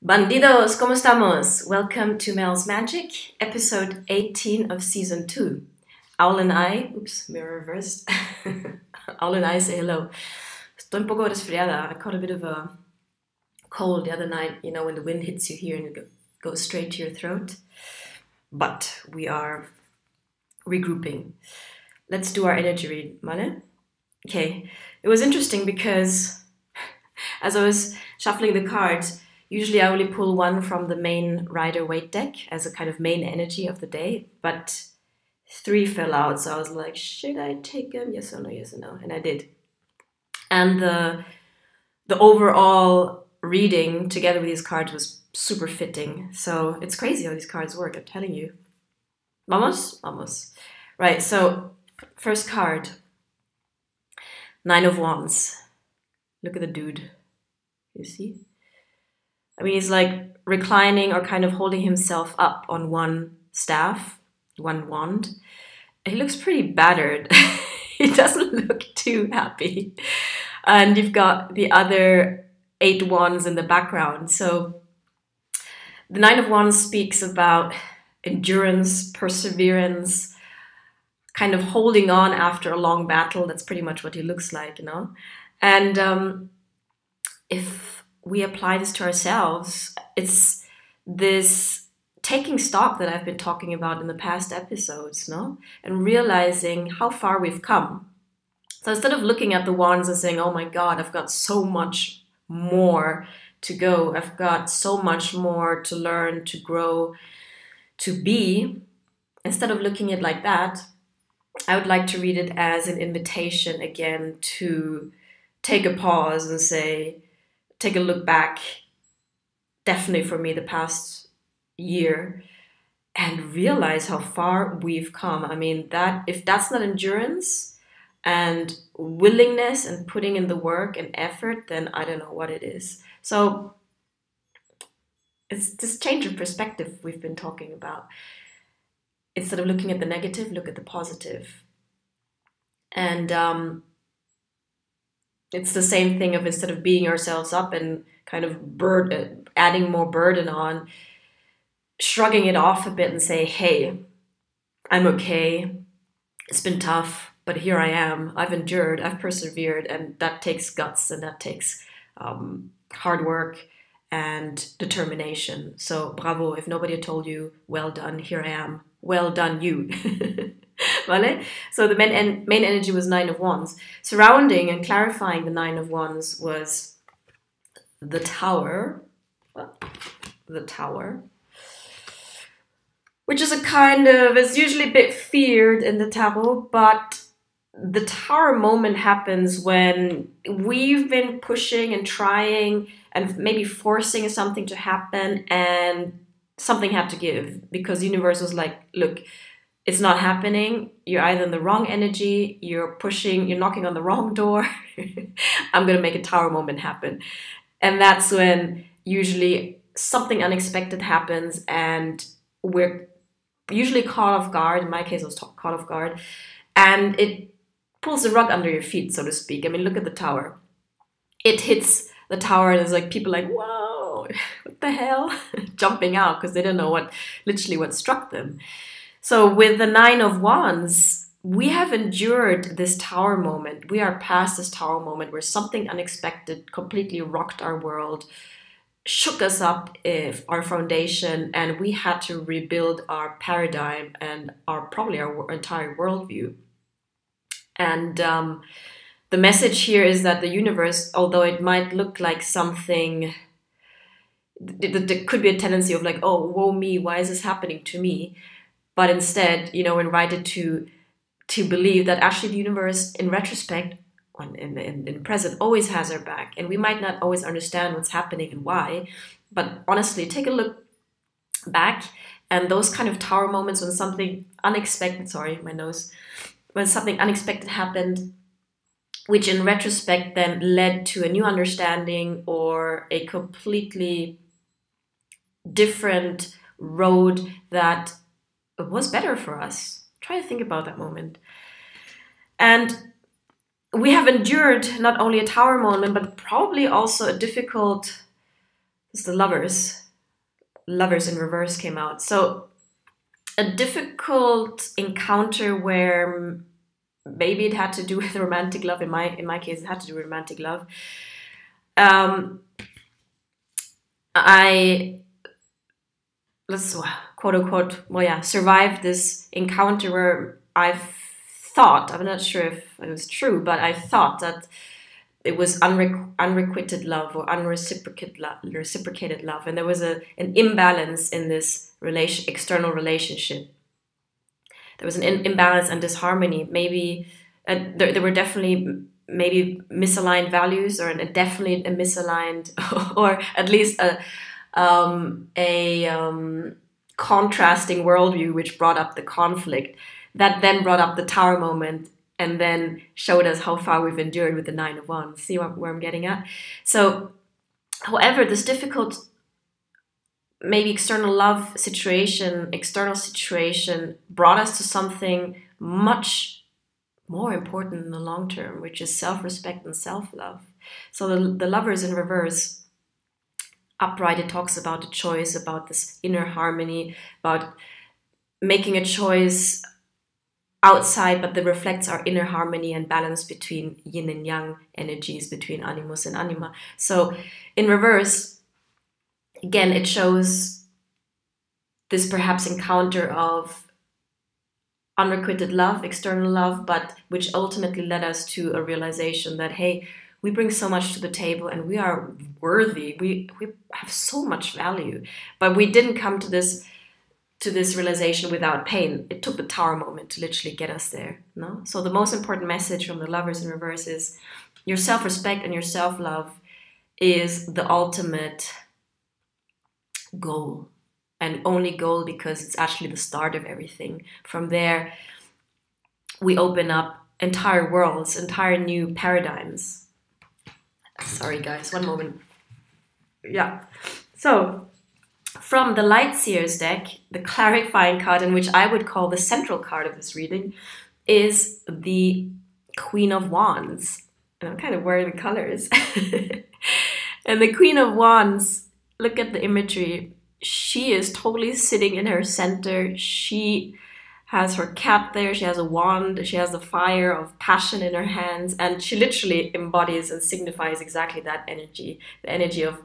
Bandidos, ¿cómo estamos? Welcome to Mel's Magic, episode 18 of season 2. Owl and I, oops, mirror reversed. Owl and I say hello. Estoy un poco resfriada. I caught a bit of a cold the other night, you know, when the wind hits you here and it goes straight to your throat. But we are regrouping. Let's do our energy read, Mane? Okay, it was interesting because as I was shuffling the cards, usually I only pull one from the main Rider Waite deck as a kind of main energy of the day, but 3 fell out, so I was like, should I take them? Yes or no, yes or no, and I did. And the overall reading together with these cards was super fitting, so it's crazy how these cards work, I'm telling you. Vamos? Vamos. Right, so first card, 9 of Wands. Look at the dude. You see? I mean, he's like reclining or kind of holding himself up on one staff, one wand. He looks pretty battered. He doesn't look too happy. And you've got the other 8 wands in the background. So the 9 of Wands speaks about endurance, perseverance, kind of holding on after a long battle. That's pretty much what he looks like, you know? And if we apply this to ourselves, it's this taking stock that I've been talking about in the past episodes, no? And realizing how far we've come. So instead of looking at the wands and saying, oh my God, I've got so much more to go. I've got so much more to learn, to grow, to be. Instead of looking at it like that, I would like to read it as an invitation again to take a pause and say, take a look back, definitely for me the past year, and realize how far we've come. I mean, that if that's not endurance and willingness and putting in the work and effort, then I don't know what it is. So it's this change of perspective we've been talking about. Instead of looking at the negative, look at the positive. And it's the same thing of instead of beating ourselves up and kind of adding more burden on, shrugging it off a bit and say, hey, I'm okay. It's been tough, but here I am. I've endured, I've persevered, and that takes guts and that takes hard work and determination. So bravo. If nobody had told you, well done, here I am. Well done, you. Vale? So the main energy was 9 of Wands. Surrounding and clarifying the 9 of Wands was the Tower. The Tower. Which is a kind of, it's usually a bit feared in the tarot, but the Tower moment happens when we've been pushing and trying and maybe forcing something to happen and something had to give because the universe was like, look, it's not happening. You're either in the wrong energy, you're pushing, you're knocking on the wrong door. I'm going to make a Tower moment happen. And that's when usually something unexpected happens and we're usually caught off guard. In my case, I was caught off guard. And it pulls the rug under your feet, so to speak. I mean, look at the Tower. It hits the Tower and it's like people like, whoa, what the hell? Jumping out because they don't know what struck them. So with the 9 of Wands, we have endured this Tower moment. We are past this Tower moment where something unexpected completely rocked our world, shook us up, our foundation, and we had to rebuild our paradigm and probably our entire worldview. And the message here is that the universe, although it might look like something, there could be a tendency of like, oh, woe me, why is this happening to me? But instead, you know, we're invited to believe that actually the universe, in retrospect, in present, always has our back. And we might not always understand what's happening and why. But honestly, take a look back and those kind of Tower moments when something unexpected, when something unexpected happened, which in retrospect then led to a new understanding or a completely different road that was better for us. Try to think about that moment. And we have endured not only a Tower moment, but probably also a difficult It's the lovers in reverse came out. So a difficult encounter where maybe it had to do with romantic love. In my case, it had to do with romantic love. Let's quote unquote, survived this encounter where I'm not sure if it was true, but I thought that it was unrequited love or reciprocated love, and there was an imbalance in this external relationship. There was an imbalance and disharmony. Maybe there were definitely maybe misaligned values, or definitely a misaligned, or at least a contrasting worldview, which brought up the conflict, that then brought up the Tower moment, and then showed us how far we've endured with the Nine of Wands. See where I'm getting at? So, however, this difficult, maybe external situation brought us to something much more important in the long term, which is self-respect and self-love. So the lovers in reverse, upright, it talks about the choice, about this inner harmony, about making a choice outside, but that reflects our inner harmony and balance between yin and yang energies, between animus and anima. So in reverse, again, it shows this perhaps encounter of unrequited love, external love, but which ultimately led us to a realization that, hey, we bring so much to the table and we are worthy. We have so much value, but we didn't come to this realization without pain. It took the Tower moment to literally get us there. No? So the most important message from the lovers in reverse is your self-respect and your self-love is the ultimate goal, and only goal because it's actually the start of everything. From there, we open up entire worlds, entire new paradigms. Sorry guys, one moment. Yeah. So from the Light Seers deck, the clarifying card, in which I would call the central card of this reading, is the Queen of Wands. And I'm kind of wearing the colors. And the Queen of Wands, look at the imagery. She is totally sitting in her center. She has her cat there. She has a wand. She has the fire of passion in her hands. And she literally embodies and signifies exactly that energy. The energy of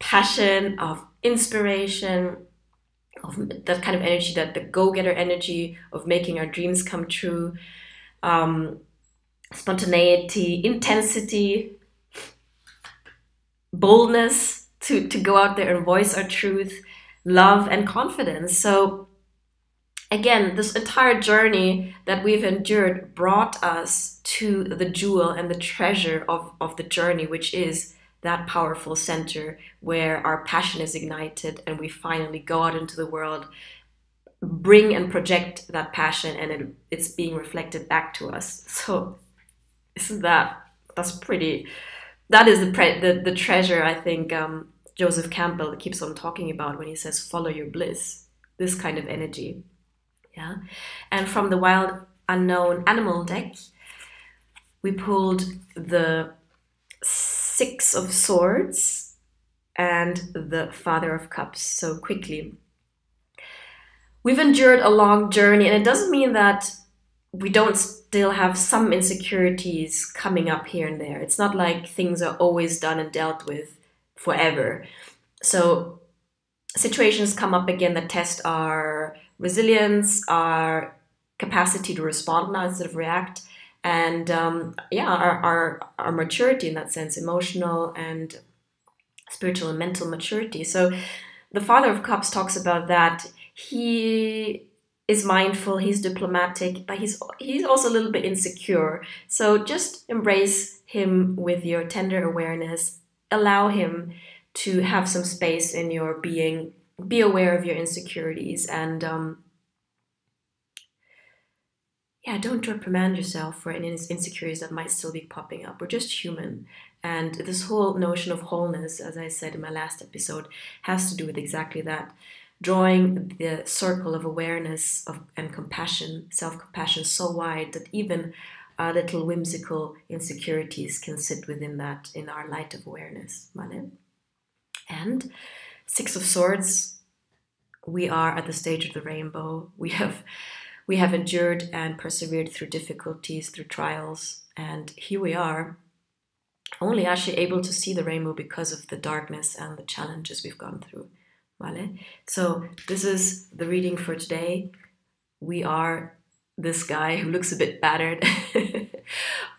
passion, of inspiration, of that kind of energy, that the go-getter energy of making our dreams come true, spontaneity, intensity, boldness to go out there and voice our truth, love and confidence. So again, this entire journey that we've endured brought us to the jewel and the treasure of the journey, which is that powerful center where our passion is ignited and we finally go out into the world, bring and project that passion, and it's being reflected back to us. So isn't that's pretty, that is the treasure, I think, Joseph Campbell keeps on talking about when he says follow your bliss, this kind of energy. Yeah. And from the Wild Unknown Animal deck, we pulled the Six of Swords and the Father of Cups. So quickly, we've endured a long journey, and it doesn't mean that we don't still have some insecurities coming up here and there. It's not like things are always done and dealt with forever. So situations come up again that test our resilience, our capacity to respond now instead of react, and our maturity in that sense, emotional and spiritual and mental maturity. So the Father of Cups talks about that. He is mindful, he's diplomatic, but he's also a little bit insecure. So just embrace him with your tender awareness. Allow him to have some space in your being. Be aware of your insecurities, and don't reprimand yourself for any insecurities that might still be popping up. We're just human. And this whole notion of wholeness, as I said in my last episode, has to do with exactly that. Drawing the circle of awareness and compassion, self-compassion, so wide that even our little whimsical insecurities can sit within that, in our light of awareness. Vale? And Six of Swords, we are at the stage of the rainbow. We have endured and persevered through difficulties, through trials, and here we are, only actually able to see the rainbow because of the darkness and the challenges we've gone through. Vale? So this is the reading for today. We are this guy who looks a bit battered,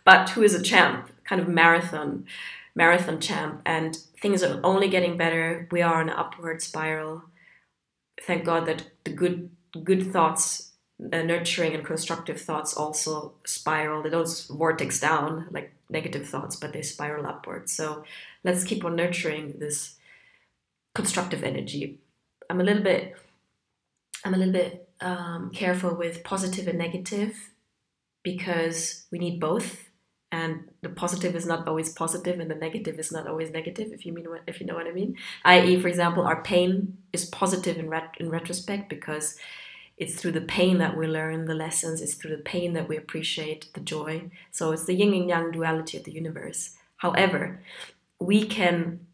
but who is a champ, kind of marathon champ, and things are only getting better. We are on an upward spiral. Thank God that the good thoughts, nurturing and constructive thoughts also spiral. They don't vortex down like negative thoughts, but they spiral upwards. So let's keep on nurturing this constructive energy. I'm a little bit careful with positive and negative because we need both, and the positive is not always positive, and the negative is not always negative. If you know what I mean. I.e., for example, our pain is positive in retrospect because it's through the pain that we learn the lessons. It's through the pain that we appreciate the joy. So it's the yin and yang duality of the universe. However, we can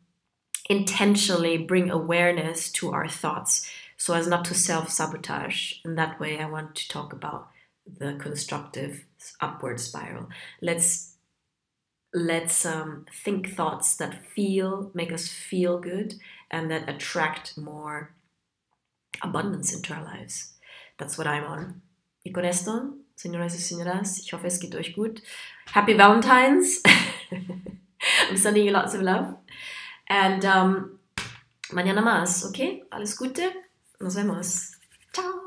intentionally bring awareness to our thoughts so as not to self-sabotage. In that way, I want to talk about the constructive upward spiral. Let's think thoughts that make us feel good and that attract more abundance into our lives. That's what I'm on. Y con esto, señoras y señoras, ich hoffe, es geht euch gut. Happy Valentine's. I'm sending you lots of love. And mañana más, ¿ok? Alles Gute. Nos vemos. Ciao.